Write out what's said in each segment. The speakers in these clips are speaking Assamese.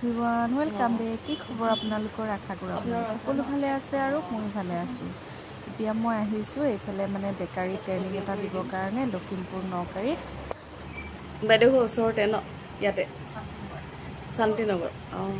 Everyone welcome back. কি খবৰ আপোনালোকৰ? আশা কৰোঁ আপোনালোক সকলো ভালে আছে আৰু মই ভালে আছোঁ। এতিয়া মই আহিছোঁ এইফালে মানে বেকাৰী ট্ৰেইনিং এটা দিবৰ কাৰণে লখিমপুৰ নকাৰীত। বাইদেউ ওচৰতে ন ইয়াতে শান্তিনগৰ। অঁ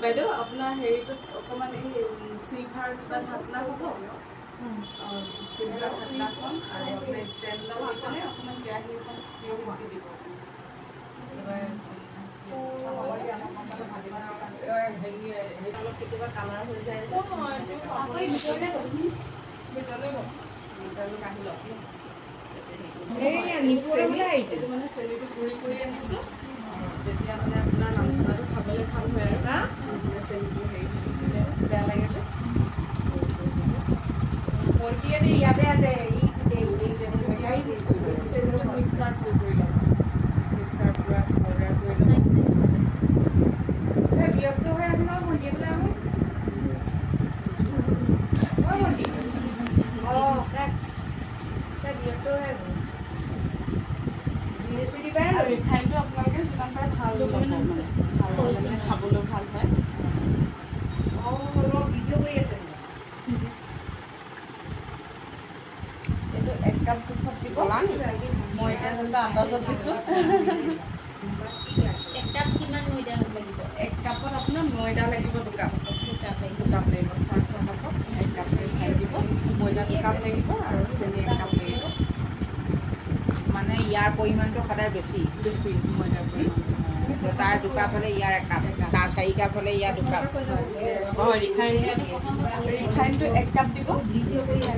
বাইদেউ আপোনাৰ হেৰিটোত অকণমান এই চিলভাৰ কিবা ঢাকনা হ'ব, চিলভাৰ ঢাকনাখন আৰু আপোনাৰ ষ্টেণ্ডডাল দি পেলাই অকণমান কেৰাহী এখন দি দিব। অলপ কেতিয়াবা কালাৰ হৈ যায় যে এইটো মানে চেনিটো গুড়ি কৰি আনিছোঁ, তেতিয়া মানে আপোনাৰ নামটো খাবলৈ ভাল হয় আৰু চেনিটো হেৰি বেয়া লাগে যে চেনিটো মিক্সাৰ কৰি ল'ব, মিক্সাৰ পূৰা পাউডাৰ কৰি ল'ব। ৰিফাইনটো আপোনালোকে যিমান পাৰে ভাল ল'ব, মানে ভাল হ'লে খাবলৈ ভাল হয়। এইটো 1 কাপ জোখত দিব। মই এতিয়া যেনিবা আন্দাজত দিছোঁ। 1 কাপ কিমান ময়দা লাগিব? 1 কাপত আপোনাৰ ময়দা লাগিব 2 কাপ। 2 কাপ লাগিব। চাহ খোৱা কাপত 1 কাপ ৰিফাইন দিব, ময়দা 2 কাপ লাগিব আৰু চেনি 1 কাপ লাগিব। মানে ইয়াৰ পৰিমাণটো সদায় বেছি ময়দাৰ পৰিমাণ। তাৰ 2 কাপ হ'লে ইয়াৰ 1 কাপ, তাৰ 4 কাপ হ'লে ইয়াৰ 2 কাপ। ৰিফাইনটো 1 কাপ দিব,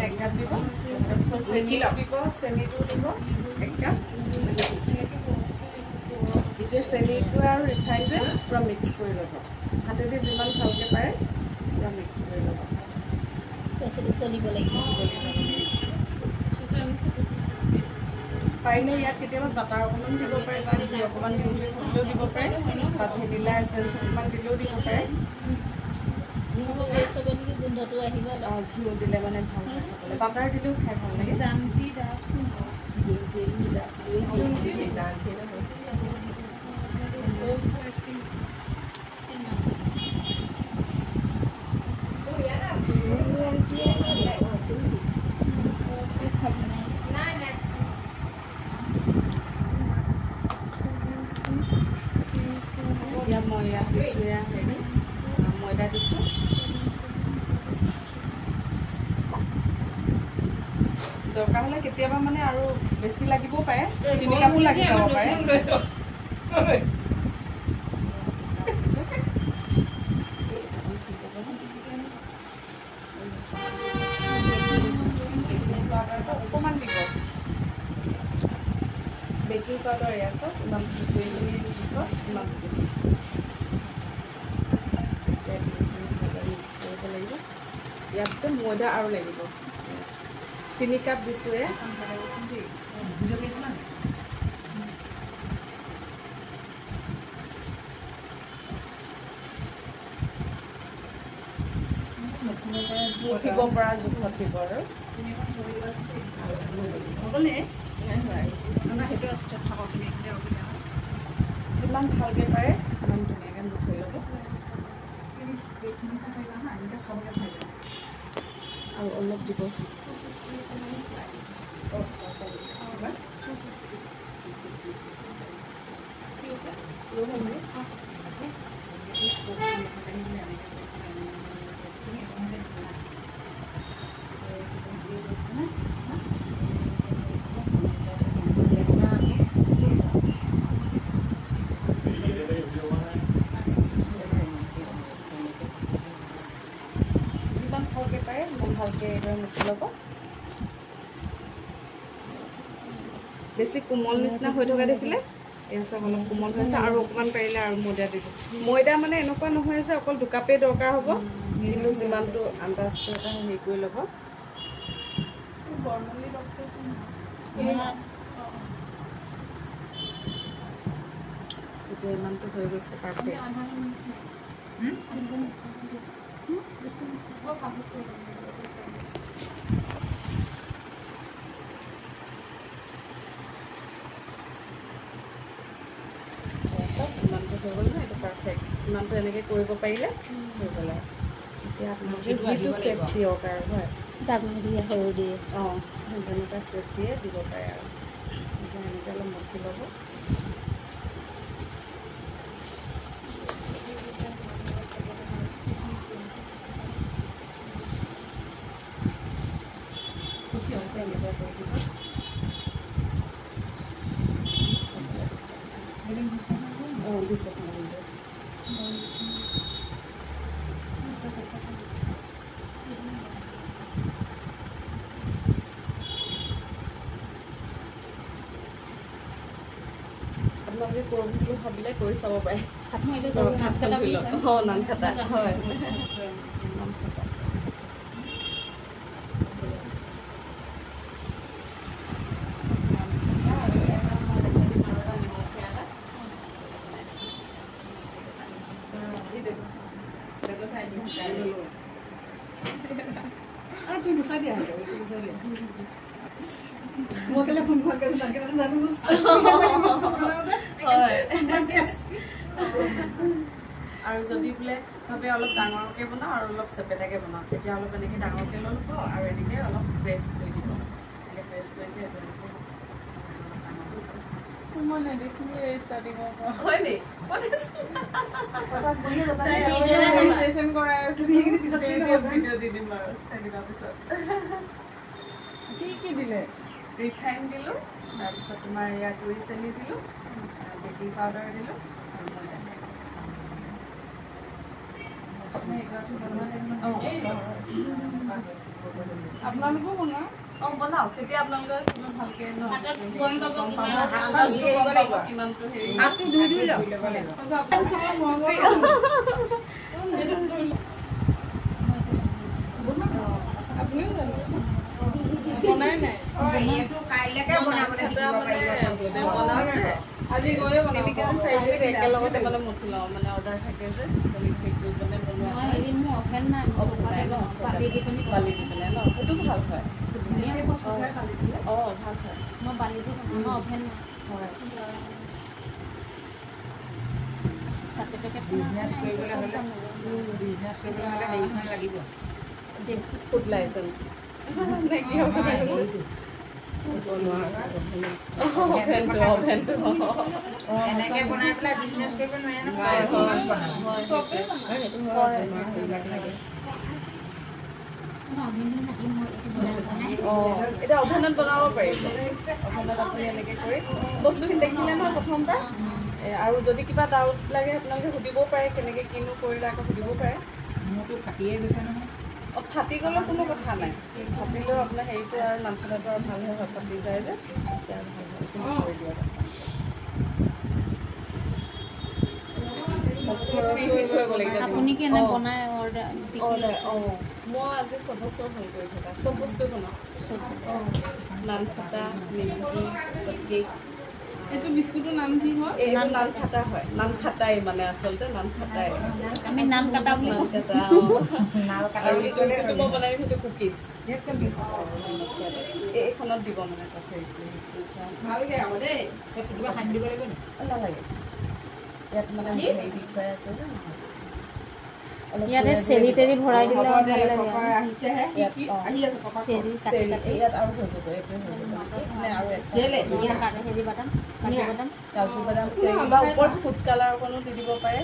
1 কাপ দিব, তাৰপিছত চেনিটো দিব 1 কাপ। এতিয়া চেনিটো আৰু ৰিফাইনটোৱে পূৰা মিক্স কৰি ল'ব, হাতেদি যিমান ভালকৈ পাৰে পূৰা মিক্স কৰি ল'ব। তাৰপিছত উতলিব লাগিব। পাৰিলে ইয়াত কেতিয়াবা বাটাৰ অকণমান দিব পাৰে বা ঘি অকণমান দিওঁ বুলি ভাবিলেও দিব পাৰে, তাত ভেনিলা এচেঞ্চ অকণমান দিলেও দিব পাৰে। গোন্ধটো আহিব। ঘিউ দিলে মানে ভাল হয় খাবলৈ, বাটাৰ দিলেও খাই ভাল লাগে। এতিয়া মই ইয়াত দিছোঁ হেৰি ময়দা দিছোঁ। দৰকাৰ হ'লে কেতিয়াবা মানে আৰু বেছি লাগিবও পাৰে, 3 কাপো লাগি যাব পাৰে। অকণমান দিব বেকিং পাউডাৰ, এয়া চাওক ইমান দিছোঁ, এইখিনি জোখত ইমান দিছোঁ। মিক্স কৰিব লাগিব। ইয়াত যে ময়দা আৰু লাগিব 3 কাপ দিছোঁ। মুঠিব পৰা জোখত দিব আৰু যিমান ভালকৈ পাৰে সিমান ধুনীয়াকৈ মুঠি ল'ব। আৰু অলপ দিবচোন। বেছি কোমল নিচিনা হৈ থকা দেখিলে এয়া চব অলপ কোমল হৈছে আৰু অকণমান পাৰিলে আৰু ময়দা দিব ময়দা মানে এনেকুৱা নহয় যে অকল 2 কাপেই দৰকাৰ হ'ব কিন্তু যিমানটো আন্দাজটো এটা হেৰি কৰি ল'ব এতিয়া ইমানটো হৈ গৈছে পাৰফেক্ট ইমানটো হৈ গ'ল ন এইটো পাৰফেক্ট ইমানটো এনেকৈ কৰিব পাৰিলে হৈ গ'ল আৰু এতিয়া আপোনালোকে যিটো চেপ দিয়ক আৰু হয় ডাঙৰ দিয়ে সৰু দিয়ে অঁ তেনেকুৱা চেপ দিয়ে দিব পাৰে আৰু এতিয়া এনেকৈ অলপ মঠি ল'ব আপোনালোকে কৰোঁ বুলি ভাবিলে কৰি চাব পাৰে আপুনি এইটো জৰুৰী নাম কাটা বুলি কয় অঁ নাম কাটা হয় নাম কাটা তুমি গুচাই দিয়া মই কেলে ফোন কৰি জানো আৰু যদি বোলে ভাবে অলপ ডাঙৰকৈ বনাওঁ আৰু অলপ চেপেটাকৈ বনাওঁ তেতিয়া অলপ এনেকৈ ডাঙৰকৈ লৈ ল'ব আৰু এনেকৈ অলপ প্ৰেছ কৰি দিব এনেকৈ প্ৰেছ কৰি দিয়ে মই নেদেখিলোঁ এই ষ্টাৰ্টিঙৰ পৰা হয় নি ৰেজিষ্ট্ৰেশ্যন কৰাই আছোঁ ভিডিঅ' দি দিম বাৰু থাকিবৰ পিছত কি দিলে ৰিফাইন দিলোঁ তাৰপিছত তোমাৰ ইয়াত গুড়ি চেনি দিলোঁ বেকিং পাউডাৰ দিলোঁ আপোনালোকেও বনাওঁ অঁ বনাওক তেতিয়া আপোনালোকে ভালকৈ কিমানটো হেৰি আপুনিও জানো বনাই নাই আজি গৈ 3 কেজি 4 কেজি একেলগতে মানে মঠি লওঁ মানে অৰ্ডাৰ থাকে যে মানে বনোৱা বালি দি পেলাই ন সেইটো ভাল হয় অঁ ভাল হয় মই বালি দি বনাওঁ অভেন নাই হয় চাৰ্টিফিকেট বিজনেছ কৰিবলৈ হ'লে হেৰিখন লাগিব ফুড লাইচেঞ্চ কি হ'ব এনেকৈ বনাই পেলাই বিজনেছ কৰিব নোৱাৰে এতিয়া অভেনত বনাব পাৰিব অভেনত আপুনি এনেকৈ কৰি বস্তুখিনি দেখিলে নহয় প্ৰথমবাৰ আৰু যদি কিবা ডাউট লাগে আপোনালোকে সুধিবও পাৰে কেনেকৈ কিনো কৰিলে আকৌ সুধিব পাৰে মোৰতো ফাটিয়ে গৈছে নহয় অঁ ফাটি গ'লেও কোনো কথা নাই ফাটিলেও আপোনাৰ হেৰিটো আৰু নামখনটো আৰু ভাল হয় ফাটি যায় যে তেতিয়া ভাল হয় কৰি দিয়া আপুনি কি এনে বনাই অৰ্ডাৰ অঁ মই আজি 6 বছৰ হ'ল কৰি থকা চব বস্তু বনাওঁ অঁ নান খাটা নিমকি তাৰপিছত কেক এইটো বিস্কুটৰ নাম কি হয় এইটো নান খাটা হয় নান খাটাই মানে আচলতে নান খাটাই আমি নান কাটা বুলি নান কাটা আৰু যিটো মই বনাই দিম সেইটো কুকিজ এইখনত দিব মানে তাত ভালকৈ আকৌ দেই কিবা সানি দিব লাগিব নালাগে ইয়াত মানে হেৰি দি থোৱাই আছে যে ইয়াতে চেৰি তেৰি ভৰাই দিলে ভাল লাগে আহিছেহে আহি আছে চেৰি কাটি কাটি ইয়াত আৰু হৈ যাব এইটো হৈ যাব আৰু হেৰি বাদাম কাজু বাদাম ওপৰত ফুড কালাৰ অকণো দি দিব পাৰে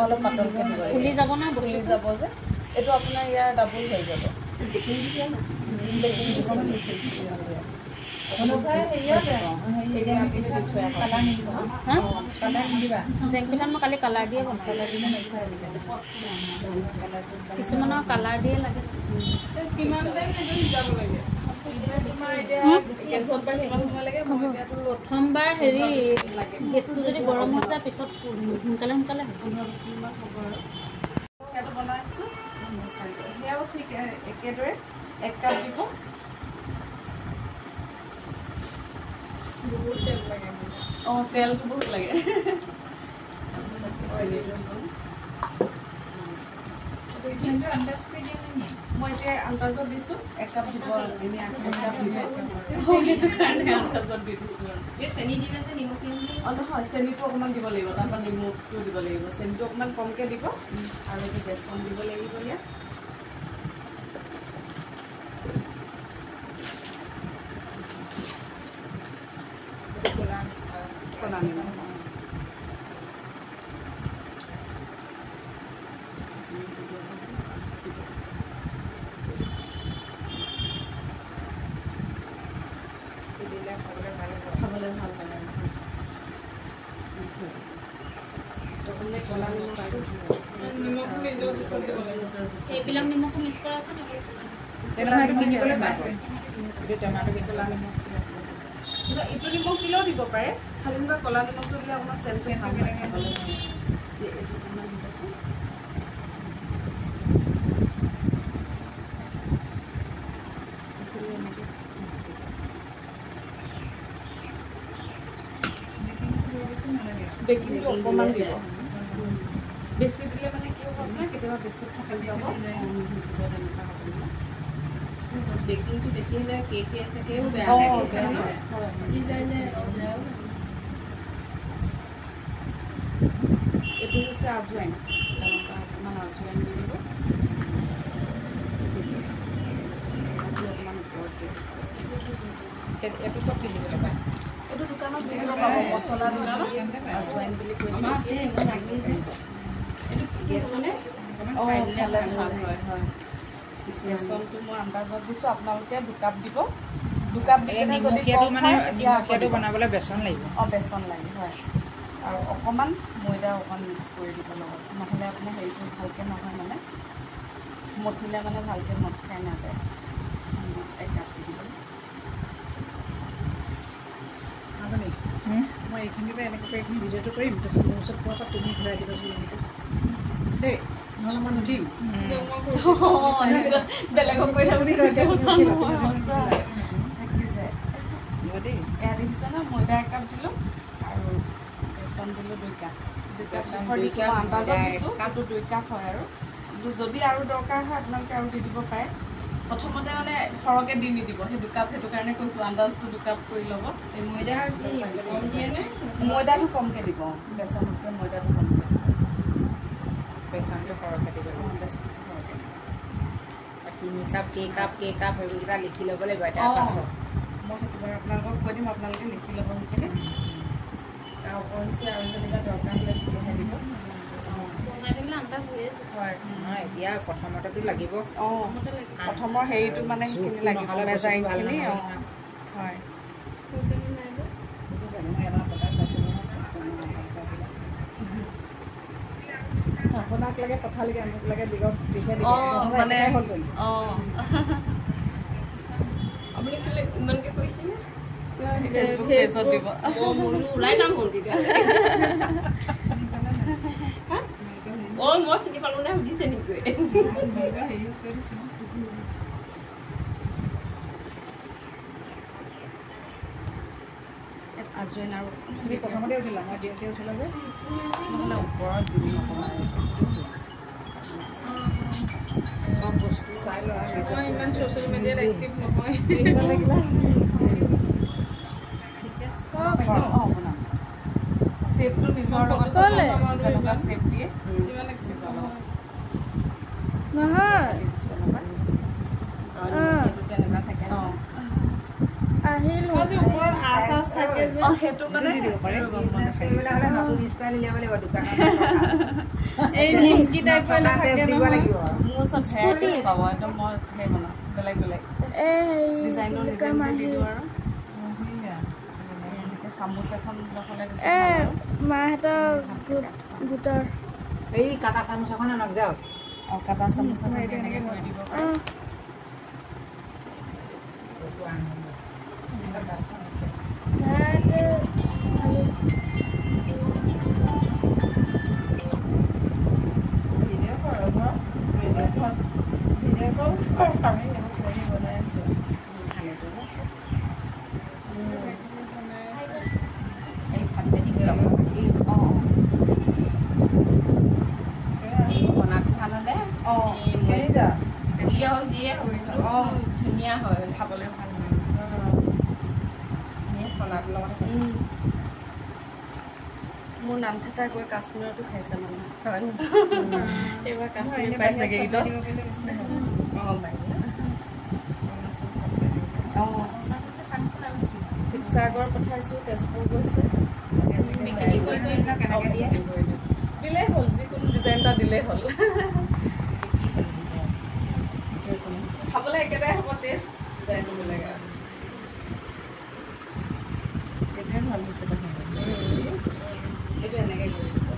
অলপ পাতলকৈ দিব ফুলি যাব না বস্তু ফুলি যাব যে এইটো আপোনাৰ ইয়াৰ ডাবল হৈ যাব জেংপিঠাত মই কালি কালাৰ দিয়ে বনাওঁ কিছুমানৰ কালাৰ দিয়ে লাগে প্ৰথমবাৰ হেৰি গেছটো যদি গৰম হৈ যায় পিছত সোনকালে সোনকালে সেইটো বনাইছোঁ সেয়াও ঠিক একেদৰে 1 কাপ দিব বহুত তেল লাগে তেলটো বহুত লাগে মই এতিয়া আন্দাজত দিছোঁ 1 কাপ দিব সেইটো কাৰণে আন্দাজত দি দিছোঁ চেনি দিলে যে নিমখ নহয় চেনিটো অকণমান দিব লাগিব তাৰপৰা নিমখটো দিব লাগিব চেনিটো অকণমান কমকৈ দিব আৰু এইটো বেচন দিব লাগিব ইয়াত ক'লা নিমখ খাবলৈ ভাল লাগে এইবিলাক নিমখো মিক্স কৰা আছে নেকি ইটো নিমখ দিলেও দিব পাৰে খালি যেনিবা ক'লা নিমখটো দিলে আপোনাৰ চেণ্টটো ভাল লাগে খাবলৈ বেকিংটো অকণমান দিব বেছি দিলে মানে কি হ'ব আপোনাৰ কেতিয়াবা বেছি থাকি যাব ভিজিব তেনেকুৱা হ'ব বেকিংটো বেছি হ'লে কেক আছে কেও বেয়া লাগে এইটো হৈছে আজৱাইন অকণমান আজৱাইন দি দিব অকণমান ওপৰত এইটো চব কিনিব পায় এইটো দোকানত কিনিব পাব মছলা দোকানত আজৱাইন বুলি কৈ ভাল হয় হয় বেচনটো মই আন্দাজত দিছোঁ আপোনালোকে 2 কাপ দিব 2 কাপ দি কিনে যদি নিমখীয়াটো বনাবলৈ বেচন লাগিব বেচন লাগে হয় আৰু অকণমান ময়দা অকণমান মিক্স কৰি দিব লগত নহ'লে আপোনাৰ হেৰিটো ভালকৈ নহয় মানে মঠিলে মানে ভালকৈ মঠ খাই নাযায় 1 কাপ দি দিব মই এইখিনিৰ পৰা এনেকৈ এইখিনি ভিডিঅ'টো কৰিম তাৰপিছত মোৰ ওচৰত পোৱাৰ পৰা তুমি ঘূৰাই দিবাচোন এনেকৈ দেই নহ'লে মই নুঠিম বেলেগক কৈ থাকোঁ দেই এয়া দেখিছে ন ময়দা 1 কাপ দিলোঁ আৰু বেচন দিলোঁ 2 কাপ দিছোঁ আন্দাজত দিছোঁ কাপটো 2 কাপ হয় আৰু কিন্তু যদি আৰু দৰকাৰ হয় আপোনালোকে আৰু দি দিব পাৰে প্ৰথমতে মানে সৰহকৈ দি নিদিব সেই 2 কাপ সেইটো কাৰণে কৈছোঁ আন্দাজটো 2 কাপ কৰি ল'ব এই ময়দা কম দিয়ে নে ময়দাটো কমকৈ দিব বেচনতকৈ ময়দাটো কমকৈ বেচনটো সৰহকৈ দিব বেচন সৰহকৈ 3 কাপ কেই কাপ সেইকেইটা লিখি ল'ব লাগিব তাৰপাছত মই সেইটো বাৰু আপোনালোকক কৈ দিম আপোনালোকে লিখি ল'ব সেইখিনি তাৰ ওপৰঞ্চি আৰু যেনিবা দৰকাৰ হ'লে তেতিয়াহে দিব হয় নহয় এতিয়া প্ৰথমতেতো লাগিব প্ৰথমৰ হেৰিটো মানে সেইখিনি লাগিব মেজাৰিংখিনি হয় আপোনাক লাগে কথা লাগে আমাক লাগে দিগক মানে আপুনি কেলে ইমানকৈ কৈছে ফেচবুক পেজত দিব ওলাই যাম হ'ল তেতিয়াহ'লে মই চিনি পালোঁ নে সুধিছে নেকি আজৱাইন আৰু তুমি প্ৰথমতে উঠিলা মই দিওঁতে উঠিলা যে নহ'লে ওপৰত দিম অকণমান চব বস্তু চাই লোৱা ইমান ছ'চিয়েল মিডিয়াত এক্টিভ নহয় লাগিলা ঠিক আছে বনাম চেপটো নিজৰ লগত যেনেকুৱা চেপ দিয়ে ইমানে নিজৰ লগত নহয় তেনেকুৱা থাকে আহিলো যে ওপৰত আঁচ থাকে যে সেইটো মানে দিব পাৰে নতুন ষ্টাইল উলিয়াব লাগিব দোকানত এই নিমকি টাইপৰ থাকে দিব লাগিব মোৰ চব ভেৰাইটি পাব একদম মই সেই বনাওঁ বেলেগ বেলেগ ডিজাইনৰ ডিজাইন দি দিওঁ আৰু চামুচ এখন নহ'লে মাহঁতৰ গোটৰ এই কাটা চামুচ এখন আনক যাওক কাটা চামুচ এখন এনেকৈ কৰি দিব পাৰে ধুনীয়া হয় খাবলৈ ভাল মোৰ নামঘাটা গৈ কাশ্মীৰতো খাইছে মানে এইবাৰ কাশ্মীৰ পাইছেগৈ শিৱসাগৰ পঠাইছোঁ তেজপুৰ গৈছে দিলেই হ'ল যিকোনো ডিজাইন এটা দিলেই হ'ল খাবলৈ একেটাই হ'ব টেষ্ট ডিজাইনটো বেলেগ আৰু কেতিয়াও ভাল হৈছে এইটো এনেকৈ কৰি দিব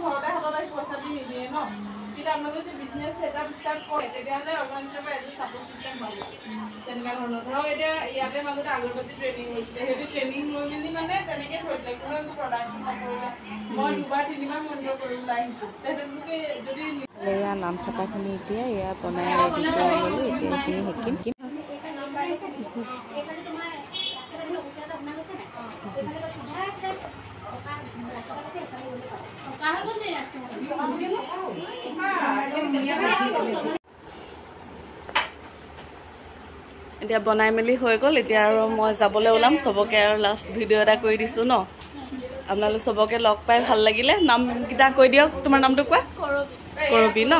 ঘৰতে হাতত পইচা দি নিদিয়ে ন কিন্তু আপোনালোকে যদি বিজনেছ এটা ষ্টাৰ্ট কৰে তেতিয়াহ'লে অৰ্গেনাইজেশ্যনৰ পৰা এজ এ ছাপৰ্ট চিষ্টেম পাব তেনেকুৱা ধৰণৰ ধৰক এতিয়া ইয়াতে মাজতে আগৰবাতি ট্ৰেইনিং হৈছিলে সেইটো ট্ৰেইনিং লৈ মেলি মানে তেনেকৈ থৈ দিলে কোনো একো প্ৰডাকশ্যন নকৰিলে মই 2-বাৰ 3বাৰ মনিটৰ কৰিবলৈ আহিছোঁ তেওঁলোকে যদি এয়া নামঘাটাখিনি এতিয়া এয়া বনাই ৰেডি কৰি মেলি এতিয়া এইখিনি শিকিম এতিয়া বনাই মেলি হৈ গ'ল এতিয়া আৰু মই যাবলৈ ওলাম চবকে আৰু লাষ্ট ভিডিঅ' এটা কৰি দিছোঁ ন আপোনালোক চবকে লগ পাই ভাল লাগিলে নামকেইটা কৈ দিয়ক তোমাৰ নামটো কোৱা কৰবী ন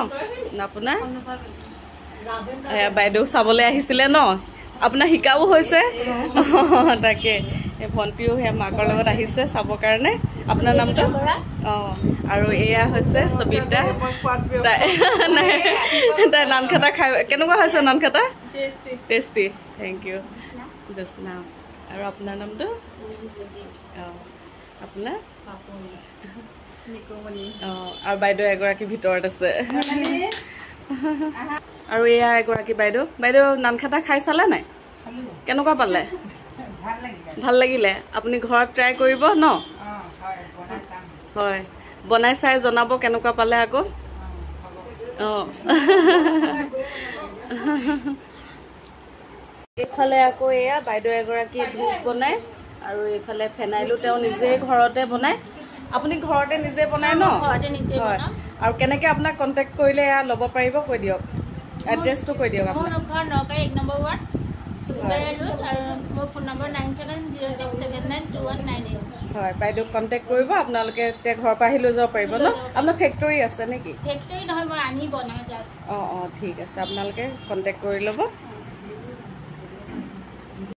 আপোনাৰ বাইদেউ চাবলৈ আহিছিলে ন আপোনাৰ শিকাও হৈছে তাকে এই ভণ্টিও সেই মাকৰ লগত আহিছে চাবৰ কাৰণে আপোনাৰ নামটো অঁ আৰু এয়া হৈছে সবিতা তাই নানখাটা খাই কেনেকুৱা হৈছে নানখাটা টেষ্টি থেংক ইউ জোৎস্না আৰু আপোনাৰ নামটো অঁ আপোনাৰ অঁ আৰু বাইদেউ এগৰাকী ভিতৰত আছে আৰু এয়া এগৰাকী বাইদেউ নানখাটা খাই চালে নাই কেনেকুৱা পালে ভাল লাগিলে আপুনি ঘৰত ট্ৰাই কৰিব ন হয় বনাই চাই জনাব কেনেকুৱা পালে আকৌ অঁ এইফালে আকৌ এয়া বাইদেউ এগৰাকী ধূপ বনায় আৰু এইফালে ফেনাইলো তেওঁ নিজে ঘৰতে বনায় আপুনি ঘৰতে নিজে বনায় ন হয় আৰু কেনেকৈ আপোনাক কণ্টেক্ট কৰিলে এয়া ল'ব পাৰিব কৈ দিয়ক এড্ৰেছটো কৈ দিয়ক মোৰ ঘৰ নগাঁও 1 নম্বৰ ৱাৰ্ড সুকুবাৰী ৰোড আৰু মোৰ ফোন নম্বৰ 9706792198 হয় বাইদেউক কণ্টেক্ট কৰিব আপোনালোকে এতিয়া ঘৰৰ পৰা আহি লৈ যাব পাৰিব ন আপোনাৰ ফেক্টৰী আছে নেকি ফেক্টৰী নহয় মই আনি বনাওঁ জাষ্ট অঁ ঠিক আছে আপোনালোকে কণ্টেক্ট কৰি ল'ব